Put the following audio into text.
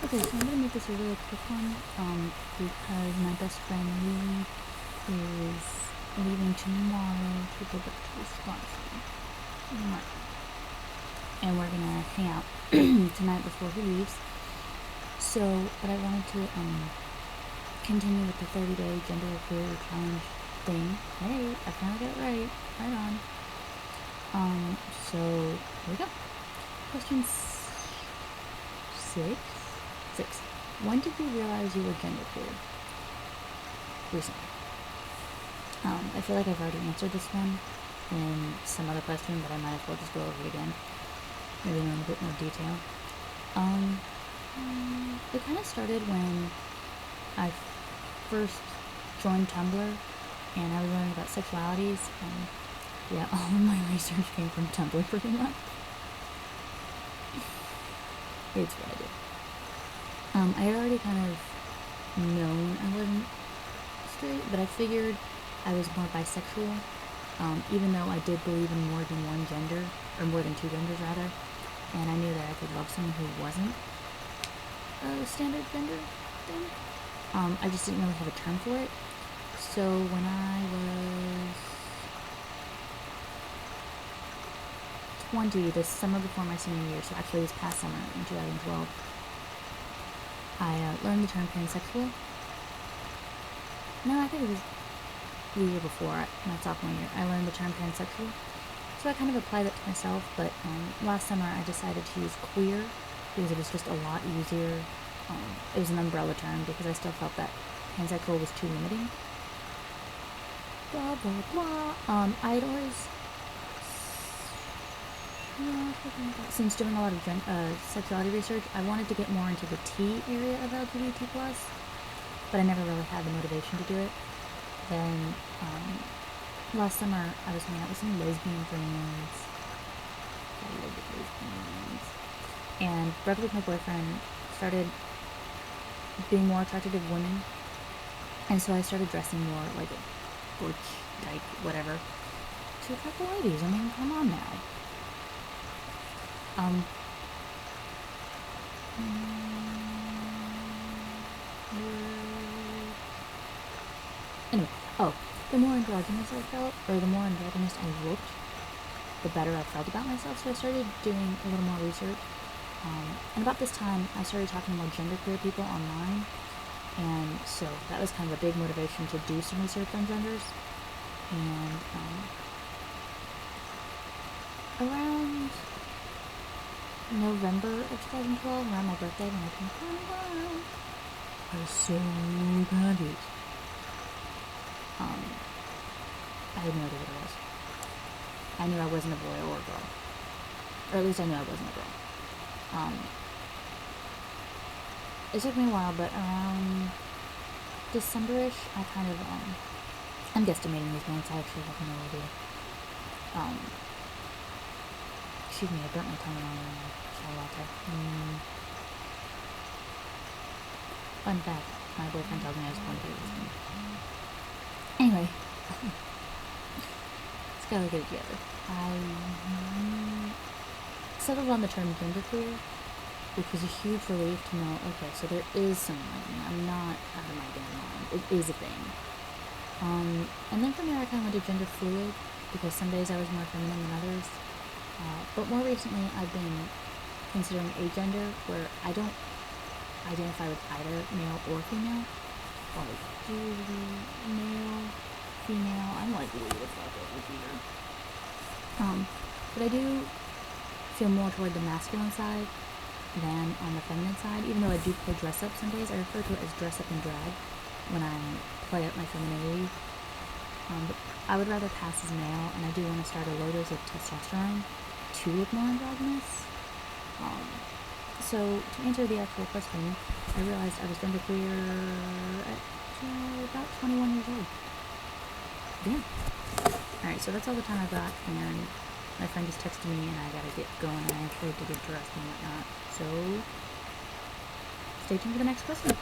Okay, so I'm gonna make this a really quick one, because my best friend Lee is leaving tomorrow to go back to Wisconsin. And we're gonna hang out tonight before he leaves. So, but I wanted to, continue with the 30-day Genderqueer challenge thing. Hey, I finally got it right. Right on. So, here we go. Question 6. When did you realize you were genderqueer? Recently. I feel like I've already answered this one in some other question, but I might as well just go over it again. Maybe in a little bit more detail. It kind of started when I first joined Tumblr, and I was learning about sexualities, and yeah, all of my research came from Tumblr pretty much. It's what I did. I had already kind of known I wasn't straight, but I figured I was more bisexual, even though I did believe in more than one gender, or more than two genders rather, and I knew that I could love someone who wasn't a standard gender thing. I just didn't really have a term for it. So when I was 20, the summer before my senior year, so actually this past summer in 2012, I learned the term pansexual. No, I think it was the year before, my sophomore year, I learned the term pansexual. So I kind of applied it to myself, but last summer I decided to use queer because it was just a lot easier. It was an umbrella term because I still felt that pansexual was too limiting. Blah, blah, blah. I had always, since doing a lot of sexuality research, I wanted to get more into the T area of LGBT+, but I never really had the motivation to do it. Then, last summer, I was hanging out with some lesbian friends. I love the lesbians. And broke up with my boyfriend, started being more attracted to women, and so I started dressing more like a butch type, whatever, to attract the ladies. I mean, come on now. Anyway, the more androgynous I felt, or the more androgynous I looked, the better I felt about myself, so I started doing a little more research. And about this time, I started talking to more genderqueer people online, and so that was kind of a big motivation to do some research on genders. And around November of 2012, around my birthday, when I turned 21, I was so confused. I had no idea what it was. I knew I wasn't a boy or a girl. Or at least I knew I wasn't a girl. It took me a while, but around December-ish, I kind of, I'm guesstimating these months, I actually have no idea. Excuse me, I burnt my tongue on chai latte. Fun fact, my boyfriend tells me I was born to do this thing. Anyway, let's gotta get it together. I settled on the term genderqueer, which was a huge relief to know, okay, so there is someone like me. I'm not out of my damn mind. It is a thing. And then from there I kind of went to gender fluid, because some days I was more feminine than others. But more recently I've been considering agender, where I don't identify with either male or female. Like, male, female, I'm like, who the fuck over here? But I do feel more toward the masculine side than on the feminine side, even though I do play dress up some days. I refer to it as dress up and drag when I play up my femininity. But I would rather pass as male, and I do want to start a low dose of testosterone to look more androgynous. So to answer the actual question, I realized I was genderqueer at about 21 years old. Yeah. Alright, so that's all the time I've got, and my friend just texted me and I gotta get going, and I actually have to get dressed and whatnot. So stay tuned for the next question.